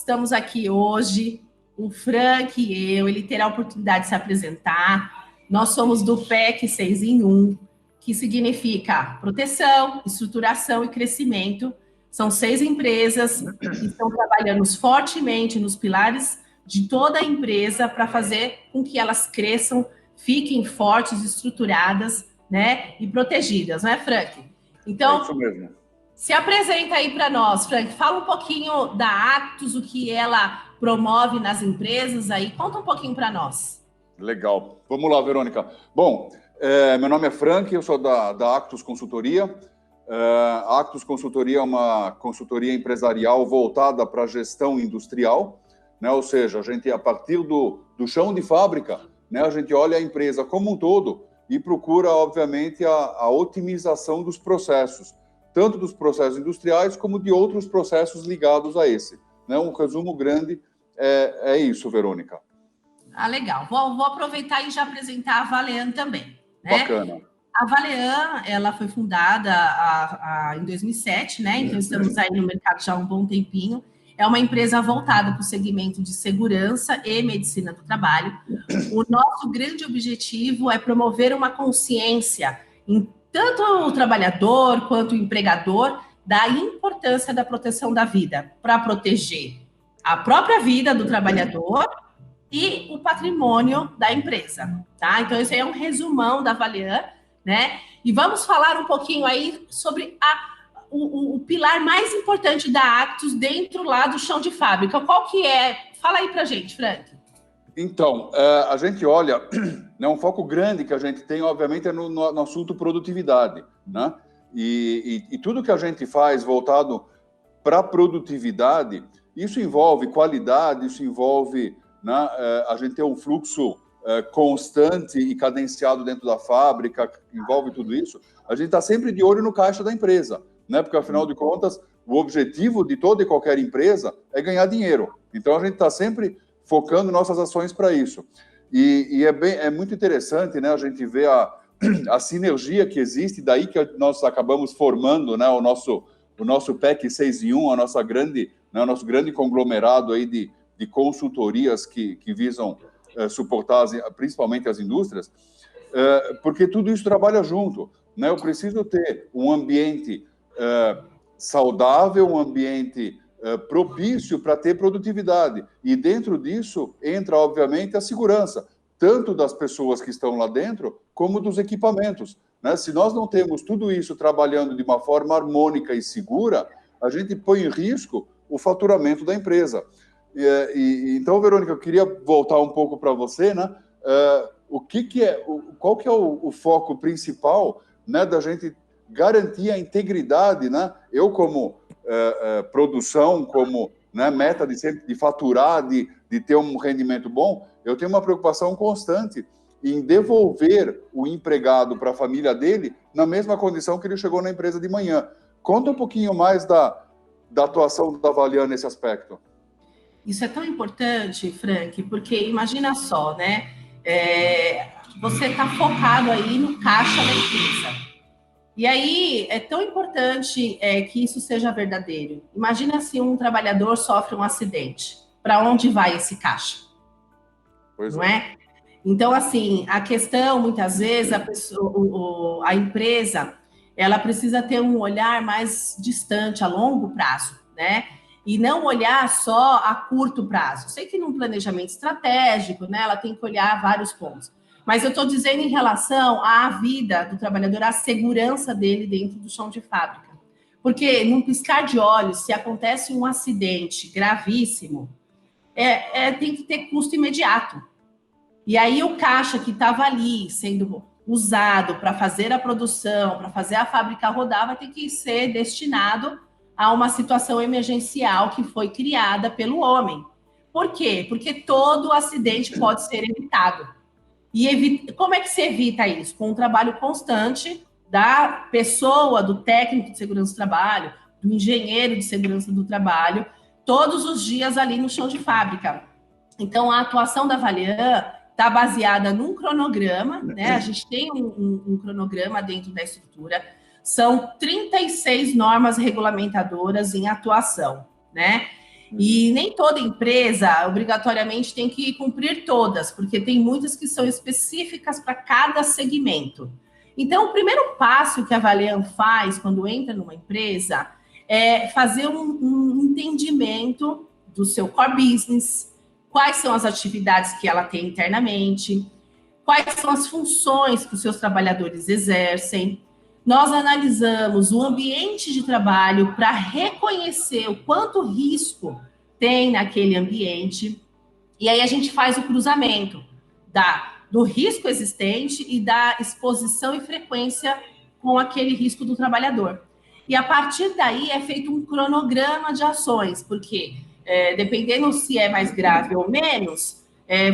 estamos aqui hoje, o Frank e eu, ele terá a oportunidade de se apresentar. Nós somos do PEC 6 em 1, que significa proteção, estruturação e crescimento. São 6 empresas que estão trabalhando fortemente nos pilares de toda a empresa para fazer com que elas cresçam, fiquem fortes, estruturadas, né, e protegidas, né, Frank? Então, é isso mesmo. Se apresenta aí para nós, Frank. Fala um pouquinho da Actus, o que ela promove nas empresas aí. Conta um pouquinho para nós. Legal. Vamos lá, Verônica. Bom, meu nome é Frank, eu sou da Actus Consultoria. A Actus Consultoria é uma consultoria empresarial voltada para a gestão industrial, né? Ou seja, a gente, a partir do chão de fábrica, né, a gente olha a empresa como um todo e procura, obviamente, a otimização dos processos, tanto dos processos industriais como de outros processos ligados a esse. Né? Um resumo grande é isso, Verônica. Ah, legal. Vou aproveitar e já apresentar a Valean também. Né? Bacana. A Valean, ela foi fundada em 2007, né? Então estamos aí no mercado já há um bom tempinho. É uma empresa voltada para o segmento de segurança e medicina do trabalho. O nosso grande objetivo é promover uma consciência em tanto o trabalhador quanto o empregador da importância da proteção da vida para proteger a própria vida do trabalhador e o patrimônio da empresa, tá? Então, esse aí é um resumão da Valean, né? E vamos falar um pouquinho aí sobre o pilar mais importante da Actus dentro lá do chão de fábrica. Qual que é? Fala aí pra gente, Frank. Então, a gente olha, né, um foco grande que a gente tem, obviamente, é no assunto produtividade, né? E tudo que a gente faz voltado para a produtividade, isso envolve qualidade, isso envolve, né, a gente ter um fluxo constante e cadenciado dentro da fábrica, envolve tudo isso. A gente está sempre de olho no caixa da empresa, né? Porque, afinal de contas, o objetivo de toda e qualquer empresa é ganhar dinheiro. Então, a gente está sempre focando nossas ações para isso. E é muito interessante, né, a gente ver a sinergia que existe, daí que nós acabamos formando, né, o nosso PEC 6 em 1, o nosso grande conglomerado aí de consultorias que visam suportar principalmente as indústrias, porque tudo isso trabalha junto. Né? Eu preciso ter um ambiente saudável, um ambiente propício para ter produtividade. E dentro disso entra, obviamente, a segurança, tanto das pessoas que estão lá dentro, como dos equipamentos. Né? Se nós não temos tudo isso trabalhando de uma forma harmônica e segura, a gente põe em risco o faturamento da empresa. Então, Verônica, eu queria voltar um pouco para você, né? Qual que é o foco principal, né, da gente garantir a integridade, né? Eu, como produção, como, né, meta de faturar, de ter um rendimento bom, eu tenho uma preocupação constante em devolver o empregado para a família dele na mesma condição que ele chegou na empresa de manhã. Conta um pouquinho mais da atuação da Valean nesse aspecto. Isso é tão importante, Frank, porque imagina só, né? Você está focado aí no caixa da empresa. E aí é tão importante que isso seja verdadeiro. Imagina se um trabalhador sofre um acidente. Para onde vai esse caixa? Pois não é? Então, assim, a questão, muitas vezes, a empresa, ela precisa ter um olhar mais distante, a longo prazo, né? E não olhar só a curto prazo. Sei que num planejamento estratégico, né, ela tem que olhar vários pontos. Mas eu estou dizendo em relação à vida do trabalhador, à segurança dele dentro do chão de fábrica. Porque, num piscar de olhos, se acontece um acidente gravíssimo, tem que ter custo imediato. E aí o caixa que estava ali sendo usado para fazer a produção, para fazer a fábrica rodar, vai ter que ser destinado a uma situação emergencial que foi criada pelo homem. Por quê? Porque todo acidente pode ser evitado. E como é que se evita isso? Com um trabalho constante da pessoa, do técnico de segurança do trabalho, do engenheiro de segurança do trabalho, todos os dias ali no chão de fábrica. Então, a atuação da Valean está baseada num cronograma, né? A gente tem um cronograma dentro da estrutura, são 36 normas regulamentadoras em atuação, né? E nem toda empresa, obrigatoriamente, tem que cumprir todas, porque tem muitas que são específicas para cada segmento. Então, o primeiro passo que a Valean faz quando entra numa empresa é fazer um entendimento do seu core business, quais são as atividades que ela tem internamente, quais são as funções que os seus trabalhadores exercem. Nós analisamos o ambiente de trabalho para reconhecer o quanto risco tem naquele ambiente, e aí a gente faz o cruzamento do risco existente e da exposição e frequência com aquele risco do trabalhador. E a partir daí é feito um cronograma de ações, porque dependendo se é mais grave ou menos,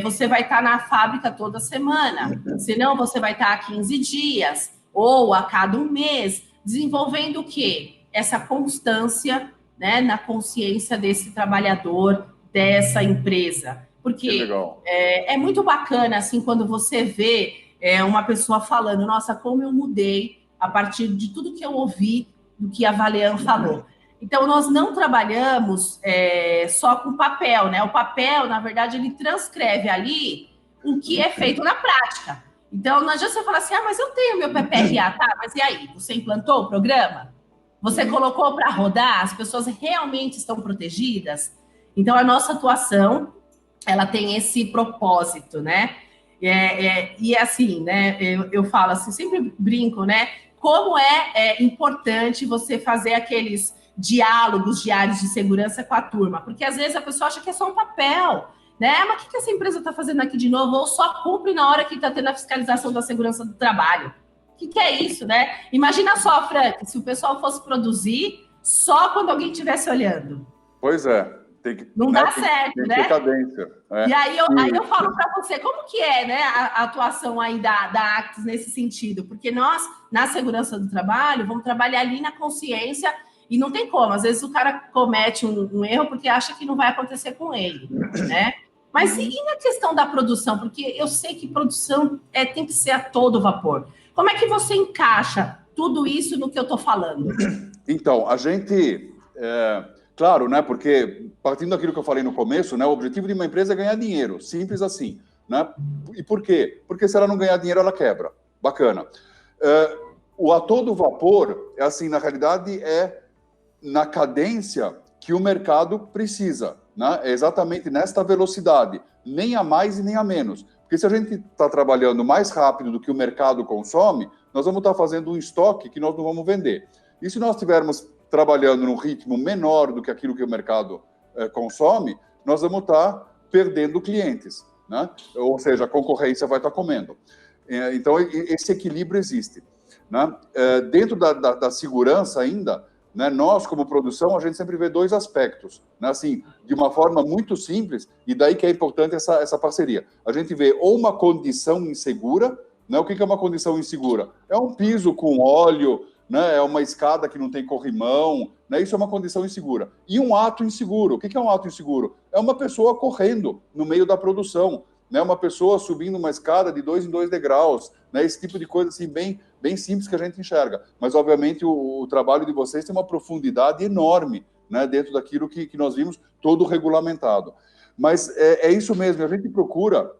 você vai estar na fábrica toda semana, senão você vai estar a 15 dias, ou a cada um mês, desenvolvendo o quê? Essa constância, né, na consciência desse trabalhador, dessa empresa. Porque é muito bacana, assim, quando você vê uma pessoa falando, nossa, como eu mudei a partir de tudo que eu ouvi do que a Valean falou. Então, nós não trabalhamos só com papel, né? O papel, na verdade, ele transcreve ali o que é feito na prática. Então, não adianta você falar assim, mas eu tenho meu PPRA, tá? Mas e aí? Você implantou o programa? Você colocou para rodar? As pessoas realmente estão protegidas? Então, a nossa atuação, ela tem esse propósito, né? E assim, né? Eu falo assim, sempre brinco, né? Como é importante você fazer aqueles diálogos diários de segurança com a turma, porque às vezes a pessoa acha que é só um papel, né? Mas o que essa empresa está fazendo aqui de novo? Ou só cumpre na hora que está tendo a fiscalização da segurança do trabalho? O que é isso, né? Imagina só, Frank, se o pessoal fosse produzir só quando alguém estivesse olhando. Pois é. Não dá certo, tem né? Cadência. E aí eu falo para você, como que é, né, a atuação aí da Actis nesse sentido? Porque nós, na segurança do trabalho, vamos trabalhar ali na consciência e não tem como. Às vezes o cara comete um erro porque acha que não vai acontecer com ele, né? Mas e na questão da produção? Porque eu sei que produção tem que ser a todo vapor. Como é que você encaixa tudo isso no que eu estou falando? Então, a gente... Claro, né? Porque partindo daquilo que eu falei no começo, né? O objetivo de uma empresa é ganhar dinheiro, simples assim, né? E por quê? Porque se ela não ganhar dinheiro, ela quebra. Bacana. O a todo vapor, assim, na realidade, é na cadência que o mercado precisa, né? É exatamente nesta velocidade, nem a mais e nem a menos. Porque se a gente está trabalhando mais rápido do que o mercado consome, nós vamos estar fazendo um estoque que nós não vamos vender. E se nós tivermos trabalhando num ritmo menor do que aquilo que o mercado consome, nós vamos estar perdendo clientes, né? Ou seja, a concorrência vai estar comendo. Então, esse equilíbrio existe, né? Dentro da segurança ainda, né, nós, como produção, a gente sempre vê dois aspectos, né? Assim, de uma forma muito simples, e daí que é importante essa parceria. A gente vê ou uma condição insegura, né? O que é uma condição insegura? É um piso com óleo, né, é uma escada que não tem corrimão, né, isso é uma condição insegura. E um ato inseguro, o que é um ato inseguro? É uma pessoa correndo no meio da produção, né, uma pessoa subindo uma escada de 2 em 2 degraus, né, esse tipo de coisa assim, bem simples que a gente enxerga. Mas, obviamente, o trabalho de vocês tem uma profundidade enorme, né, dentro daquilo que nós vimos, todo regulamentado. Mas é isso mesmo, a gente procura,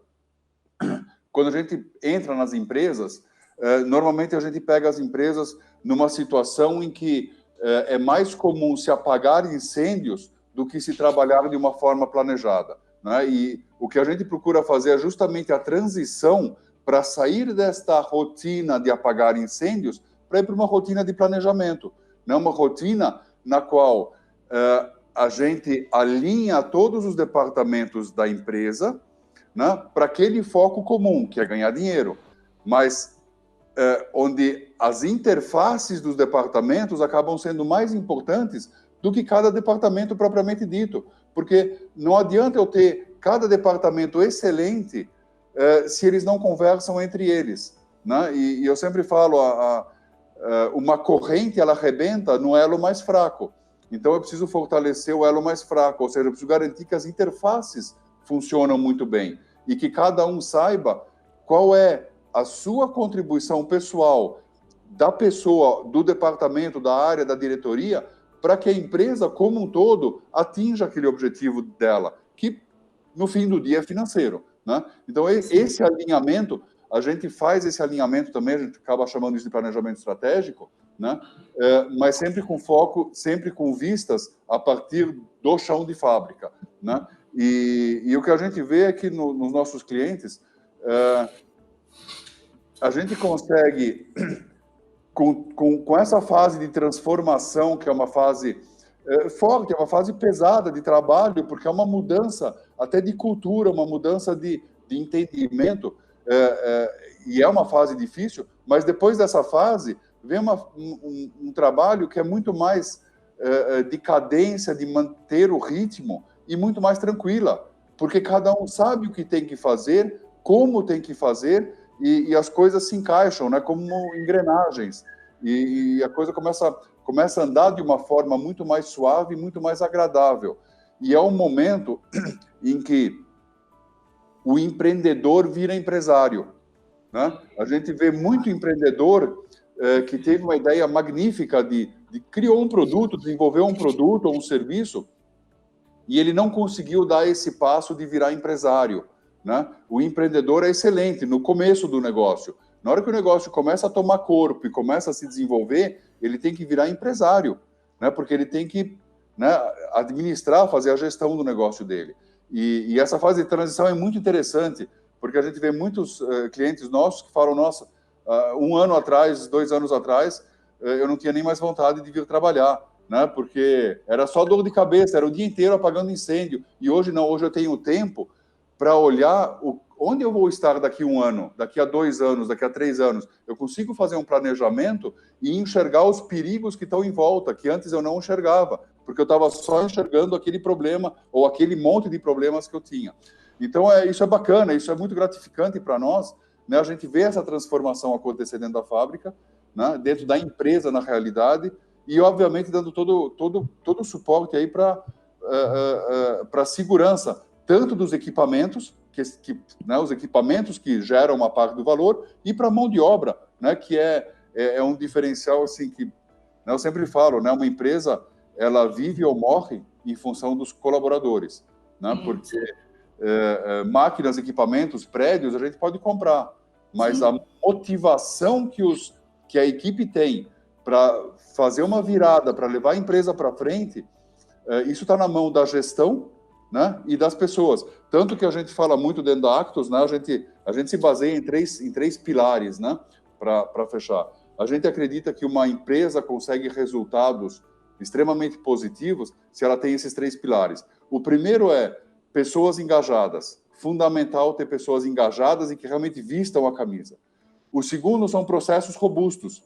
quando a gente entra nas empresas, normalmente a gente pega as empresas numa situação em que é mais comum se apagar incêndios do que se trabalhar de uma forma planejada, né? E o que a gente procura fazer é justamente a transição para sair desta rotina de apagar incêndios para ir para uma rotina de planejamento, né? Uma rotina na qual a gente alinha todos os departamentos da empresa, né, para aquele foco comum, que é ganhar dinheiro, mas onde as interfaces dos departamentos acabam sendo mais importantes do que cada departamento propriamente dito, porque não adianta eu ter cada departamento excelente se eles não conversam entre eles, né? E eu sempre falo, uma corrente, ela arrebenta no elo mais fraco, então eu preciso fortalecer o elo mais fraco, ou seja, eu preciso garantir que as interfaces funcionam muito bem e que cada um saiba qual é a sua contribuição pessoal, da pessoa, do departamento, da área, da diretoria, para que a empresa, como um todo, atinja aquele objetivo dela, que, no fim do dia, é financeiro, né? Então, esse alinhamento, a gente faz esse alinhamento também, a gente acaba chamando isso de planejamento estratégico, né? Mas sempre com foco, sempre com vistas a partir do chão de fábrica, né? E o que a gente vê é que nos nossos clientes, a gente consegue, com essa fase de transformação, que é uma fase forte, é uma fase pesada de trabalho, porque é uma mudança até de cultura, uma mudança de entendimento, e é uma fase difícil, mas depois dessa fase vem um trabalho que é muito mais de cadência, de manter o ritmo, e muito mais tranquila, porque cada um sabe o que tem que fazer, como tem que fazer, e as coisas se encaixam, né, como engrenagens, e a coisa começa a andar de uma forma muito mais suave, muito mais agradável. E é um momento em que o empreendedor vira empresário, né? A gente vê muito empreendedor que teve uma ideia magnífica de criou um produto, desenvolveu um produto ou um serviço, e ele não conseguiu dar esse passo de virar empresário, né? O empreendedor é excelente no começo do negócio. Na hora que o negócio começa a tomar corpo e começa a se desenvolver, ele tem que virar empresário, né? Porque ele tem que, né, administrar, fazer a gestão do negócio dele. E essa fase de transição é muito interessante, porque a gente vê muitos clientes nossos que falam, nossa, 1 ano atrás, 2 anos atrás, eu não tinha nem mais vontade de vir trabalhar, né? Porque era só dor de cabeça, era o dia inteiro apagando incêndio. E hoje não, hoje eu tenho tempo para olhar onde eu vou estar daqui a 1 ano, daqui a 2 anos, daqui a 3 anos. Eu consigo fazer um planejamento e enxergar os perigos que estão em volta, que antes eu não enxergava, porque eu estava só enxergando aquele problema ou aquele monte de problemas que eu tinha. Então, isso é bacana, isso é muito gratificante para nós, né? A gente vê essa transformação acontecer dentro da fábrica, né? Dentro da empresa, na realidade, e, obviamente, dando todo o suporte aí para a segurança, tanto dos equipamentos, né, os equipamentos que geram uma parte do valor, e para a mão de obra, né, que é um diferencial, assim, que, né, eu sempre falo, né, uma empresa, ela vive ou morre em função dos colaboradores, né, porque máquinas, equipamentos, prédios, a gente pode comprar, mas sim, a motivação que a equipe tem para fazer uma virada, para levar a empresa para frente, isso está na mão da gestão, né, e das pessoas. Tanto que a gente fala muito dentro da Actos, né, a gente se baseia em três pilares, né, para fechar. A gente acredita que uma empresa consegue resultados extremamente positivos se ela tem esses 3 pilares. O primeiro é pessoas engajadas. Fundamental ter pessoas engajadas e que realmente vistam a camisa. O segundo são processos robustos.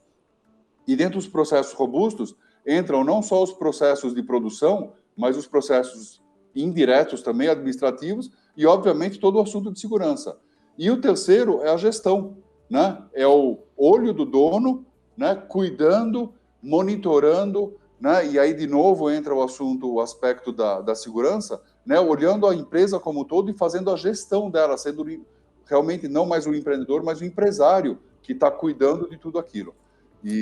E dentro dos processos robustos entram não só os processos de produção, mas os processos indiretos também, administrativos, e, obviamente, todo o assunto de segurança. E o terceiro é a gestão, né? É o olho do dono, né? Cuidando, monitorando, né? E aí, de novo, entra o aspecto da segurança, né? Olhando a empresa como um todo e fazendo a gestão dela, sendo realmente não mais o empreendedor, mas o empresário que está cuidando de tudo aquilo.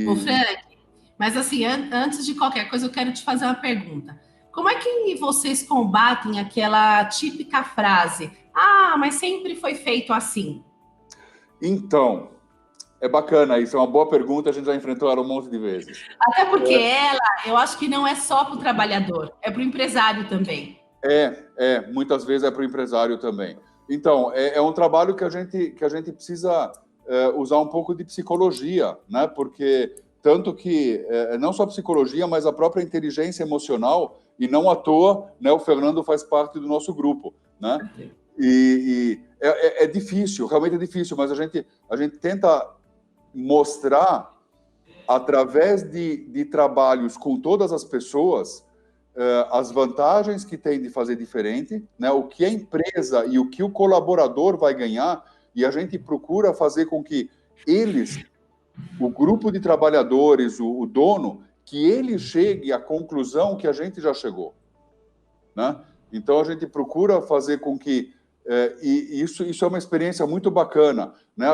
Ô, Frank, mas assim, antes de qualquer coisa, eu quero te fazer uma pergunta. Como é que vocês combatem aquela típica frase, mas sempre foi feito assim? Então, é bacana, isso é uma boa pergunta, a gente já enfrentou ela um monte de vezes. Até porque eu acho que não é só para o trabalhador, é para o empresário também. Muitas vezes é para o empresário também. Então, é um trabalho que a gente precisa usar um pouco de psicologia, né? Porque tanto que não só psicologia, mas a própria inteligência emocional, e não à toa, né, o Fernando faz parte do nosso grupo, né? E é difícil, realmente é difícil, mas a gente tenta mostrar, através de trabalhos com todas as pessoas, as vantagens que tem de fazer diferente, né? O que a empresa e o que o colaborador vai ganhar, e a gente procura fazer com que eles, o grupo de trabalhadores, o dono, que ele chegue à conclusão que a gente já chegou, né? Então, a gente procura fazer com que... e isso é uma experiência muito bacana, né?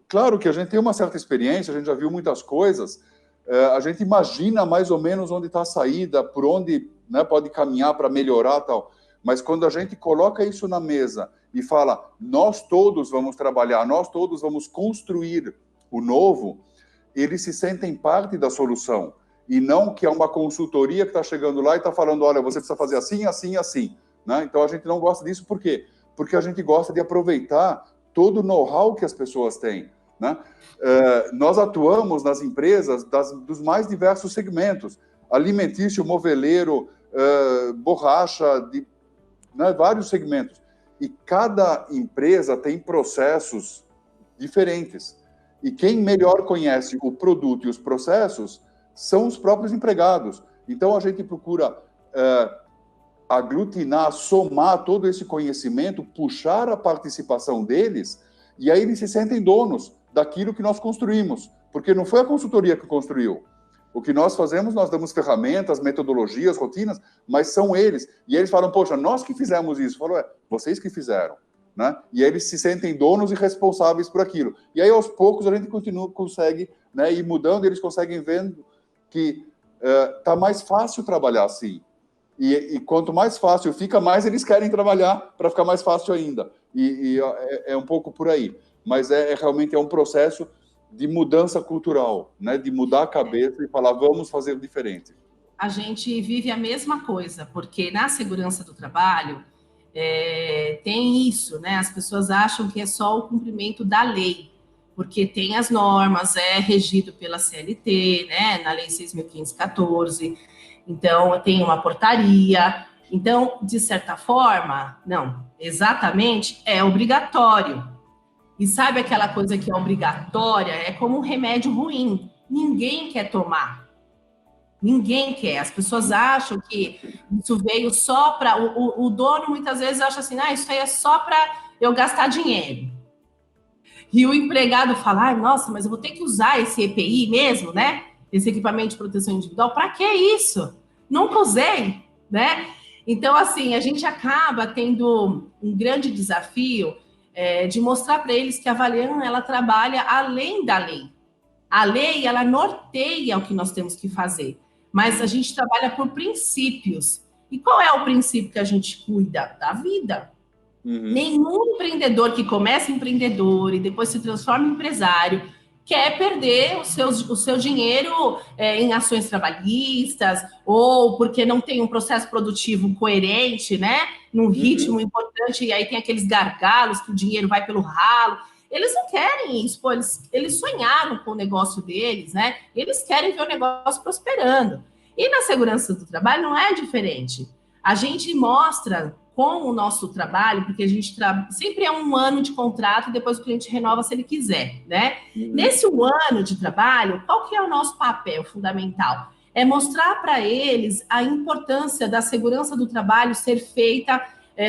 Claro que a gente tem uma certa experiência, a gente já viu muitas coisas, a gente imagina mais ou menos onde está a saída, por onde, né, pode caminhar para melhorar tal. Mas quando a gente coloca isso na mesa e fala, nós todos vamos trabalhar, nós todos vamos construir o novo, eles se sentem parte da solução. E não que é uma consultoria que está chegando lá e está falando, olha, você precisa fazer assim, assim, assim. Né? Então, a gente não gosta disso, por quê? Porque a gente gosta de aproveitar todo o know-how que as pessoas têm. Né? Nós atuamos nas empresas dos mais diversos segmentos, alimentício, moveleiro, borracha, né, vários segmentos. E cada empresa tem processos diferentes. E quem melhor conhece o produto e os processos são os próprios empregados. Então, a gente procura aglutinar, somar todo esse conhecimento, puxar a participação deles, e aí eles se sentem donos daquilo que nós construímos, porque não foi a consultoria que construiu. O que nós fazemos, nós damos ferramentas, metodologias, rotinas, mas são eles. E eles falam, poxa, nós que fizemos isso. Falam, vocês que fizeram. Né? E aí eles se sentem donos e responsáveis por aquilo. E aí, aos poucos, a gente consegue, né, ir mudando, e eles conseguem vendo que está mais fácil trabalhar assim. E quanto mais fácil fica, mais eles querem trabalhar para ficar mais fácil ainda. E é um pouco por aí. Mas realmente é um processo de mudança cultural, né? De mudar a cabeça e falar, vamos fazer diferente. A gente vive a mesma coisa, porque na segurança do trabalho tem isso, né? As pessoas acham que é só o cumprimento da lei, porque tem as normas, é regido pela CLT, né? Na Lei 6.514, então tem uma portaria. Então, de certa forma, não, exatamente, é obrigatório. E sabe aquela coisa que é obrigatória? É como um remédio ruim. Ninguém quer tomar. Ninguém quer. As pessoas acham que isso veio só para... O dono, muitas vezes, acha assim, isso aí é só para eu gastar dinheiro. E o empregado fala, nossa, mas eu vou ter que usar esse EPI mesmo, né? Esse equipamento de proteção individual. Para que isso? Nunca usei, né? Então, assim, a gente acaba tendo um grande desafio de mostrar para eles que a Valian, ela trabalha além da lei. A lei, ela norteia o que nós temos que fazer, mas a gente trabalha por princípios. E qual é o princípio que a gente cuida? Da vida. Uhum. Nenhum empreendedor que começa empreendedor e depois se transforma em empresário quer perder o seu dinheiro em ações trabalhistas ou porque não tem um processo produtivo coerente, né? Num ritmo importante, e aí tem aqueles gargalos que o dinheiro vai pelo ralo. Eles não querem isso, pô, eles sonharam com o negócio deles, né? Eles querem ver o negócio prosperando. E na segurança do trabalho não é diferente. A gente mostra com o nosso trabalho, porque a gente sempre é um ano de contrato e depois o cliente renova se ele quiser, né? Nesse um ano de trabalho, qual que é o nosso papel fundamental? É mostrar para eles a importância da segurança do trabalho ser feita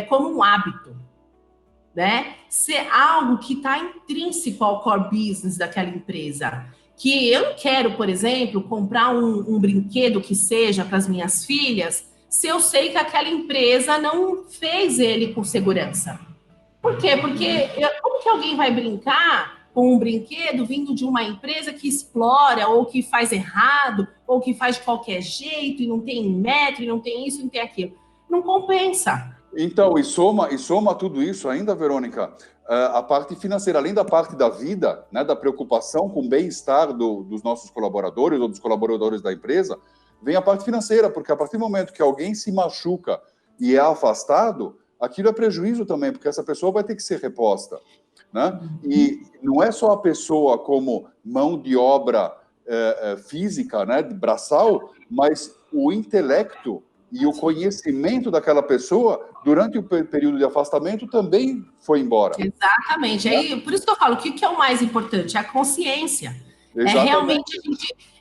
como um hábito, né? Ser algo que está intrínseco ao core business daquela empresa. Que eu não quero, por exemplo, comprar um brinquedo que seja para as minhas filhas se eu sei que aquela empresa não fez ele com segurança. Por quê? Porque como que alguém vai brincar com um brinquedo vindo de uma empresa que explora, ou que faz errado, ou que faz de qualquer jeito, e não tem metro, e não tem isso, e não tem aquilo? Não compensa. Então, e soma tudo isso ainda, Verônica, a parte financeira, além da parte da vida, né, da preocupação com o bem-estar dos nossos colaboradores ou dos colaboradores da empresa, vem a parte financeira, porque a partir do momento que alguém se machuca e é afastado, aquilo é prejuízo também, porque essa pessoa vai ter que ser reposta, né? E não é só a pessoa como mão de obra física, né, de braçal, mas o intelecto e o conhecimento daquela pessoa durante o período de afastamento também foi embora. Exatamente. Aí, por isso que eu falo, o que é o mais importante? É a consciência. Exatamente. Realmente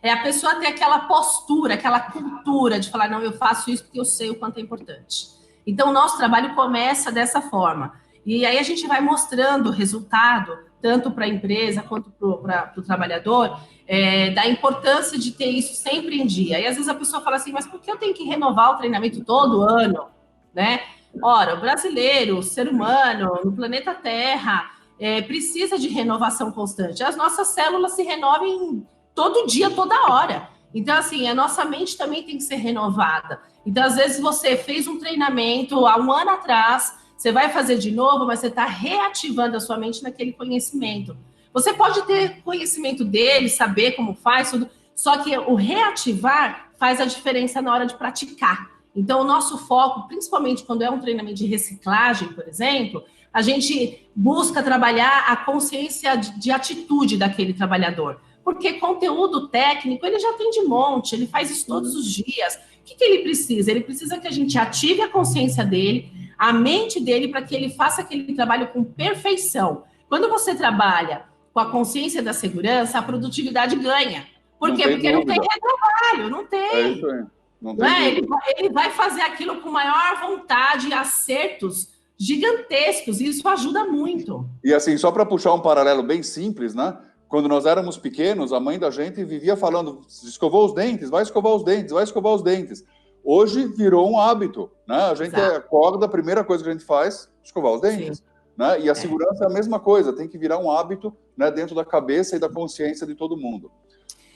a pessoa ter aquela postura, aquela cultura de falar, não, eu faço isso porque eu sei o quanto é importante. Então, o nosso trabalho começa dessa forma. E aí a gente vai mostrando o resultado, tanto para a empresa quanto para o trabalhador, da importância de ter isso sempre em dia. E às vezes a pessoa fala assim, mas por que eu tenho que renovar o treinamento todo ano? Né? Ora, o brasileiro, o ser humano, no planeta Terra, precisa de renovação constante. As nossas células se renovam em todo dia, toda hora. Então, assim, a nossa mente também tem que ser renovada. Então, às vezes, você fez um treinamento há um ano atrás, você vai fazer de novo, mas você está reativando a sua mente naquele conhecimento. Você pode ter conhecimento dele, saber como faz, tudo, só que o reativar faz a diferença na hora de praticar. Então, o nosso foco, principalmente quando é um treinamento de reciclagem, por exemplo, a gente busca trabalhar a consciência de atitude daquele trabalhador. Porque conteúdo técnico, ele já tem de monte, ele faz isso todos os dias. O que ele precisa? Ele precisa que a gente ative a consciência dele, a mente dele, para que ele faça aquele trabalho com perfeição. Quando você trabalha com a consciência da segurança, a produtividade ganha. Por quê? Porque não tem retrabalho, não tem. É isso aí. Não tem ele vai fazer aquilo com maior vontade e acertos gigantescos, e isso ajuda muito. E assim, só para puxar um paralelo bem simples, né? Quando nós éramos pequenos, a mãe da gente vivia falando, escovou os dentes, vai escovar os dentes, vai escovar os dentes. Hoje virou um hábito, né? A gente acorda, a primeira coisa que a gente faz, escovar os dentes. Né? E a segurança é a mesma coisa, tem que virar um hábito, né, dentro da cabeça e da consciência de todo mundo.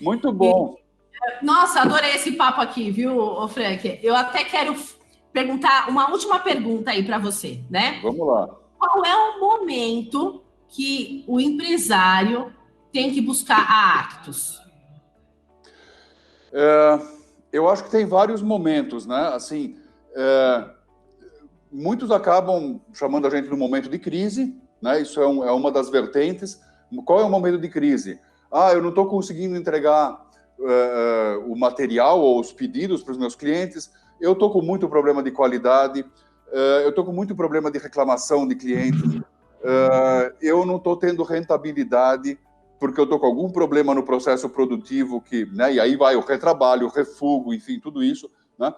Muito bom. Nossa, adorei esse papo aqui, viu, Frank? Eu até quero perguntar uma última pergunta aí para você, né? Vamos lá. Qual é o momento que o empresário tem que buscar a Actus? Eu acho que tem vários momentos, né? Assim, muitos acabam chamando a gente no momento de crise, né? Isso é uma das vertentes. Qual é o momento de crise? Eu não estou conseguindo entregar o material ou os pedidos para os meus clientes, eu estou com muito problema de qualidade, eu estou com muito problema de reclamação de clientes, eu não estou tendo rentabilidade porque eu estou com algum problema no processo produtivo, né, e aí vai o retrabalho, o refugo, enfim, tudo isso, né?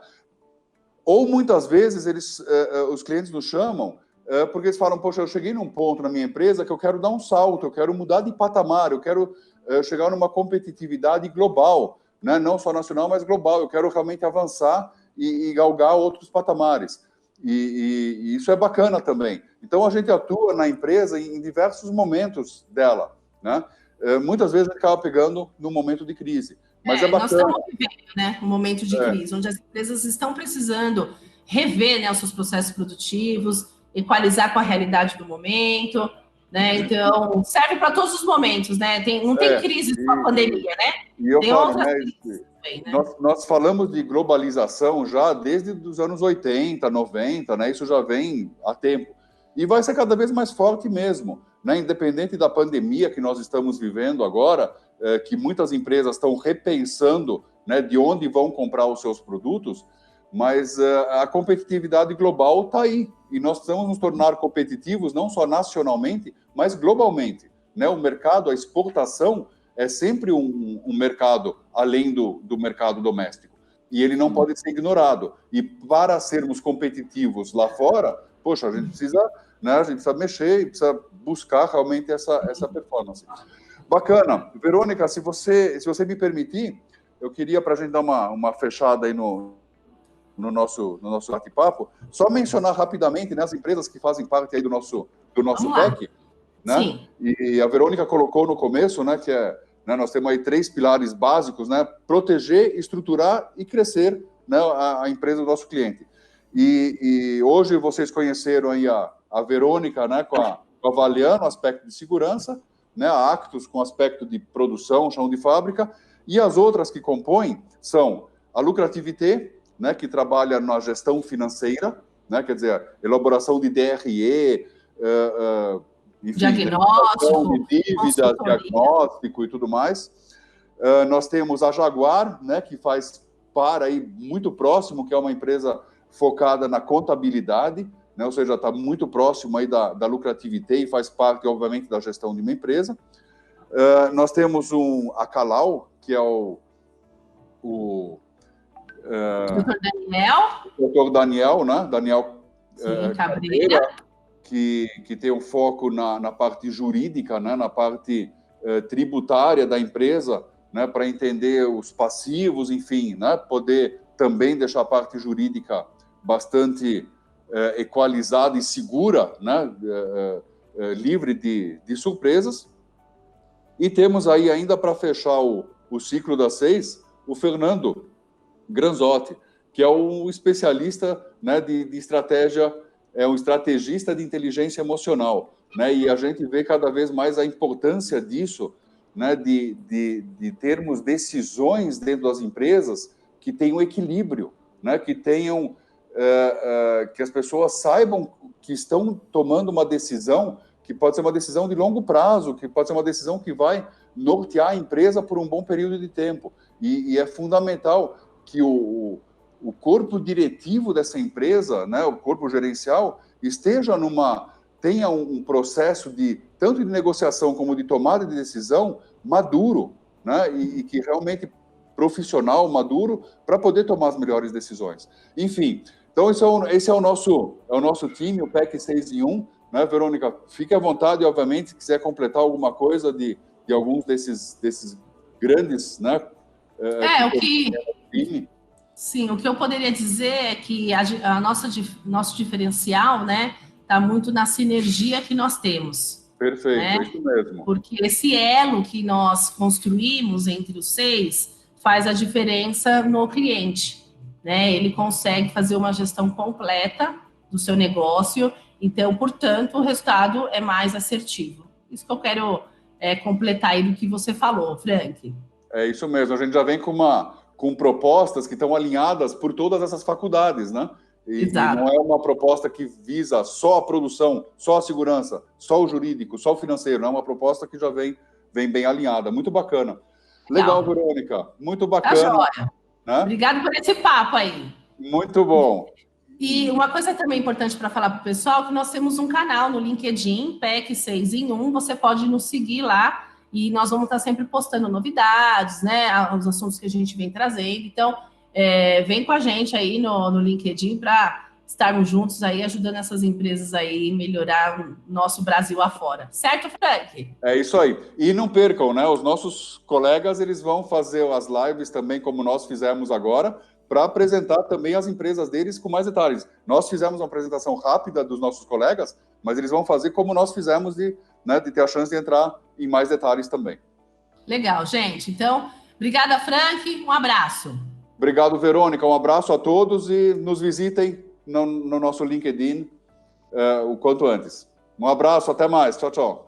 Ou muitas vezes os clientes nos chamam porque eles falam, poxa, eu cheguei num ponto na minha empresa que eu quero dar um salto, eu quero mudar de patamar, eu quero chegar numa competitividade global, né? Não só nacional, mas global. Eu quero realmente avançar e galgar outros patamares. E isso é bacana também. Então, a gente atua na empresa em diversos momentos dela, né? Muitas vezes acaba pegando no momento de crise. Mas é bacana. Nós estamos vivendo, né, um momento de crise, onde as empresas estão precisando rever, né, os seus processos produtivos, equalizar com a realidade do momento, né? Então, serve para todos os momentos, né? Não tem crise com a pandemia, né? E eu tem falo, outras né, crises também, né? nós falamos de globalização já desde os anos 80, 90, né? Isso já vem há tempo. E vai ser cada vez mais forte mesmo, né? Independente da pandemia que nós estamos vivendo agora, que muitas empresas estão repensando, né, de onde vão comprar os seus produtos, mas a competitividade global está aí, e nós precisamos nos tornar competitivos não só nacionalmente, mas globalmente, né? O mercado, a exportação, é sempre um mercado além do mercado doméstico, e ele não pode ser ignorado. E para sermos competitivos lá fora, poxa, a gente precisa, né, a gente precisa mexer e precisa buscar realmente essa performance. Bacana. Verônica, se você me permitir, eu queria, para a gente dar uma fechada aí no nosso bate-papo, só mencionar rapidamente, né, as empresas que fazem parte aí do nosso PEC, né? Sim. E a Verônica colocou no começo, né, que né, nós temos aí 3 pilares básicos, né? Proteger, estruturar e crescer, né, a empresa do nosso cliente. E hoje vocês conheceram aí a Verônica, né, com a Valiano, aspecto de segurança, né, a Actus com aspecto de produção, chão de fábrica, e as outras que compõem são a Lucrativité, né, que trabalha na gestão financeira, né, quer dizer, elaboração de DRE, enfim, diagnóstico, de dívidas, diagnóstico e tudo mais. Nós temos a Jaguar, né, que faz aí muito próximo, que é uma empresa focada na contabilidade, né, ou seja, está muito próximo aí da Lucrativité e faz parte, obviamente, da gestão de uma empresa. Nós temos a Calau, que é o Dr. Daniel, né? Daniel Cabreira, que tem um foco na parte jurídica, né? Na parte tributária da empresa, né? Para entender os passivos, enfim, né? Poder também deixar a parte jurídica bastante equalizada e segura, né? Livre de surpresas. E temos aí ainda para fechar o ciclo das 6, o Fernando Granzotti, que é um especialista, né, de estratégia, é um estrategista de inteligência emocional, né, e a gente vê cada vez mais a importância disso, né, de termos decisões dentro das empresas que tenham equilíbrio, né, que tenham, que as pessoas saibam que estão tomando uma decisão que pode ser uma decisão de longo prazo, que pode ser uma decisão que vai nortear a empresa por um bom período de tempo. E é fundamental que o corpo diretivo dessa empresa, né, o corpo gerencial, tenha um processo tanto de negociação como de tomada de decisão maduro, né, e que realmente profissional, maduro, para poder tomar as melhores decisões. Enfim, então esse é o nosso time, o PEC 6 em 1, né, Verônica? Fique à vontade, obviamente, se quiser completar alguma coisa de alguns desses grandes, né? Sim, o que eu poderia dizer é que nosso diferencial, né, está muito na sinergia que nós temos. Perfeito, né? É isso mesmo. Porque esse elo que nós construímos entre os 6 faz a diferença no cliente, né? Ele consegue fazer uma gestão completa do seu negócio, então, portanto, o resultado é mais assertivo. Isso que eu quero completar aí do que você falou, Frank. É isso mesmo, a gente já vem com propostas que estão alinhadas por todas essas faculdades, né? E não é uma proposta que visa só a produção, só a segurança, só o jurídico, só o financeiro, não é uma proposta que já vem bem alinhada. Muito bacana. Legal, Verônica. Muito bacana. Tá joia. Né? Obrigado por esse papo aí. Muito bom. E uma coisa também importante para falar para o pessoal é que nós temos um canal no LinkedIn, PEC 6 em 1, você pode nos seguir lá e nós vamos estar sempre postando novidades, né, os assuntos que a gente vem trazendo. Então, vem com a gente aí no LinkedIn para estarmos juntos aí, ajudando essas empresas aí a melhorar o nosso Brasil afora. Certo, Frank? É isso aí. E não percam, né, os nossos colegas, eles vão fazer as lives também, como nós fizemos agora, para apresentar também as empresas deles com mais detalhes. Nós fizemos uma apresentação rápida dos nossos colegas, mas eles vão fazer como nós fizemos de ter a chance de entrar em mais detalhes também. Legal, gente. Então, obrigada, Frank. Um abraço. Obrigado, Verônica. Um abraço a todos e nos visitem no nosso LinkedIn o quanto antes. Um abraço, até mais. Tchau, tchau.